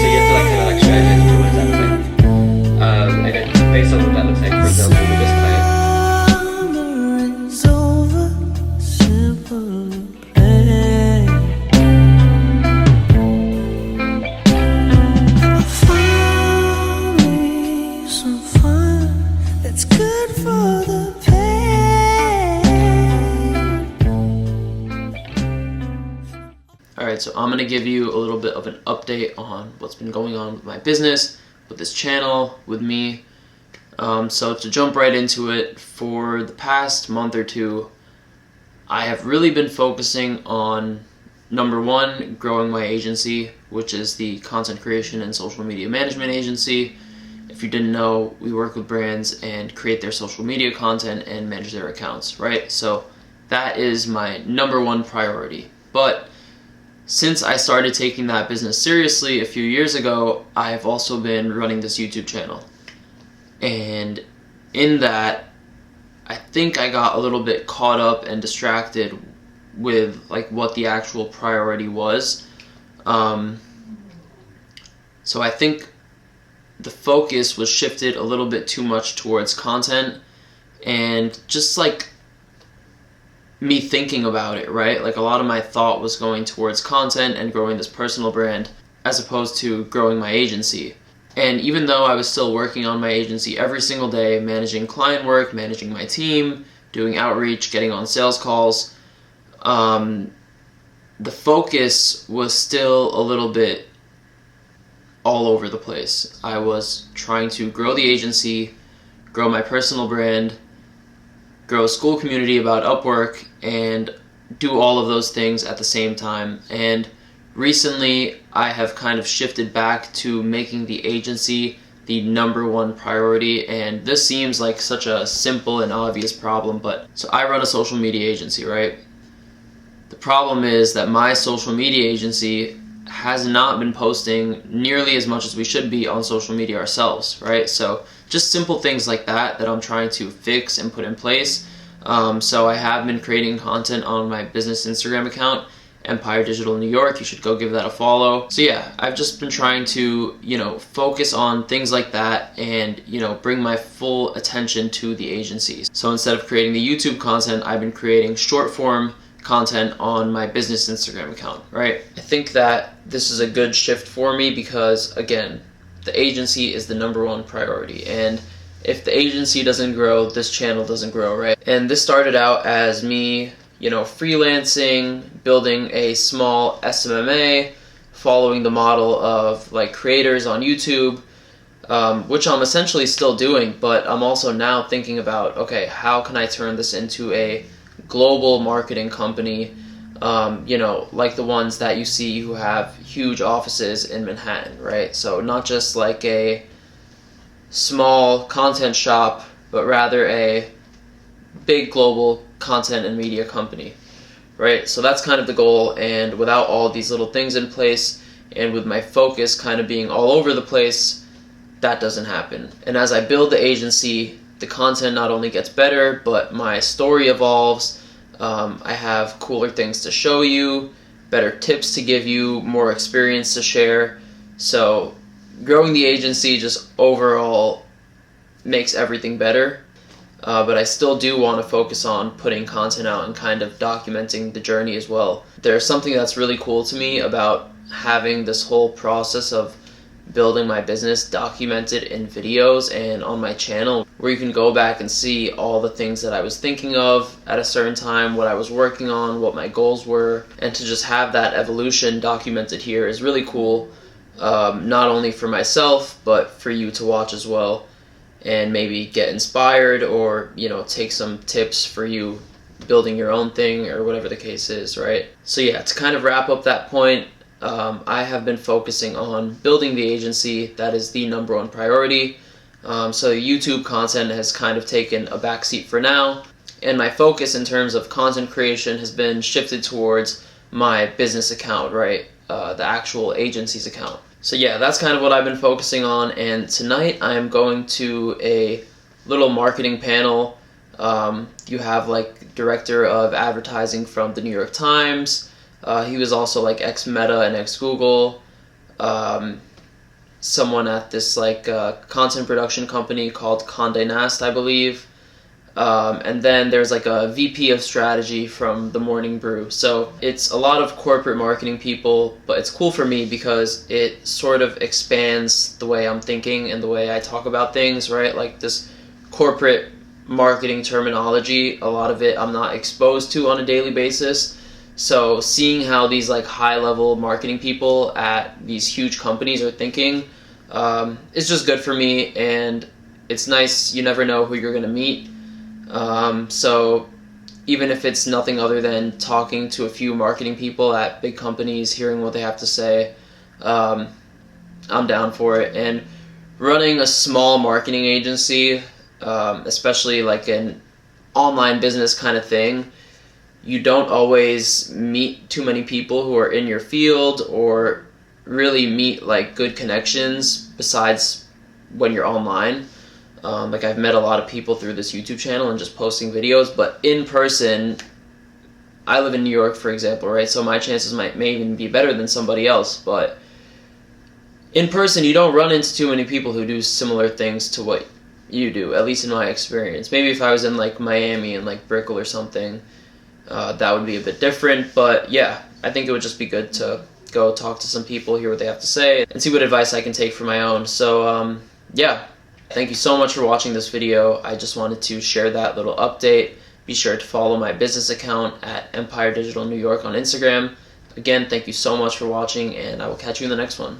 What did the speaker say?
So you have to like kind of like strategize into what does that look like. And then based on what that looks like, for example, with this client. Alright, so I'm going to give you a little bit of an update on what's been going on with my business, with this channel, with me. So to jump right into it, for the past month or two, I have really been focusing on, number one, growing my agency, which is the content creation and social media management agency. If you didn't know, we work with brands and create their social media content and manage their accounts, right? So that is my number one priority. But since I started taking that business seriously a few years ago, I have also been running this YouTube channel. And in that, I think I got a little bit caught up and distracted with like what the actual priority was. So I think the focus was shifted a little bit too much towards content and just like me thinking about it, right? Like a lot of my thought was going towards content and growing this personal brand as opposed to growing my agency. And even though I was still working on my agency every single day, managing client work, managing my team, doing outreach, getting on sales calls, the focus was still a little bit all over the place. I was trying to grow the agency, grow my personal brand, grow a school community about Upwork, and do all of those things at the same time. And recently I have kind of shifted back to making the agency the number one priority, and this seems like such a simple and obvious problem, but so I run a social media agency, right? The problem is that my social media agency has not been posting nearly as much as we should be on social media ourselves, right? So just simple things like that I'm trying to fix and put in place. So I have been creating content on my business Instagram account, Empire Digital New York. You should go give that a follow. So yeah, I've just been trying to, focus on things like that and, bring my full attention to the agencies. So instead of creating the YouTube content, I've been creating short form content on my business Instagram account, right? I think that this is a good shift for me because, again, the agency is the number one priority, and if the agency doesn't grow, this channel doesn't grow, right? And this started out as me, freelancing, building a small SMMA, following the model of like creators on YouTube, which I'm essentially still doing, but I'm also now thinking about, okay, how can I turn this into a global marketing company, like the ones that you see who have huge offices in Manhattan, right? So not just like a small content shop, but rather a big global content and media company, right? So that's kind of the goal, and without all these little things in place, and with my focus kind of being all over the place, that doesn't happen. And as I build the agency, the content not only gets better, but my story evolves. I have cooler things to show you, better tips to give you, more experience to share. So growing the agency just overall makes everything better. But I still do want to focus on putting content out and kind of documenting the journey as well. There's something that's really cool to me about having this whole process of building my business documented in videos and on my channel, where you can go back and see all the things that I was thinking of at a certain time, what I was working on, what my goals were, and to just have that evolution documented here is really cool, not only for myself, but for you to watch as well, and maybe get inspired or, take some tips for you building your own thing or whatever the case is, right? So yeah, to kind of wrap up that point, I have been focusing on building the agency. That is the number one priority. So YouTube content has kind of taken a backseat for now, and my focus in terms of content creation has been shifted towards my business account, right? The actual agency's account. So yeah, that's kind of what I've been focusing on, and tonight I am going to a little marketing panel. You have like director of advertising from the New York Times. He was also like ex-Meta and ex-Google. someone at this like content production company called Condé Nast, I believe. And then there's like a VP of strategy from the Morning Brew. So it's a lot of corporate marketing people, but it's cool for me because it sort of expands the way I'm thinking and the way I talk about things, right? Like this corporate marketing terminology, a lot of it I'm not exposed to on a daily basis. So seeing how these like high level marketing people at these huge companies are thinking, it's just good for me, and it's nice. You never know who you're going to meet. So even if it's nothing other than talking to a few marketing people at big companies, hearing what they have to say, I'm down for it. And running a small marketing agency, especially like an online business kind of thing, you don't always meet too many people who are in your field or really meet like good connections besides when you're online. Like I've met a lot of people through this YouTube channel and just posting videos, but in person, I live in New York, for example, right? So my chances may even be better than somebody else, but in person, you don't run into too many people who do similar things to what you do, at least in my experience. Maybe if I was in like Miami and like Brickell or something, that would be a bit different, but yeah, I think it would just be good to go talk to some people, hear what they have to say, and see what advice I can take for my own. So, yeah. Thank you so much for watching this video. I just wanted to share that little update. Be sure to follow my business account at Empire Digital New York on Instagram. Again, thank you so much for watching, and I will catch you in the next one.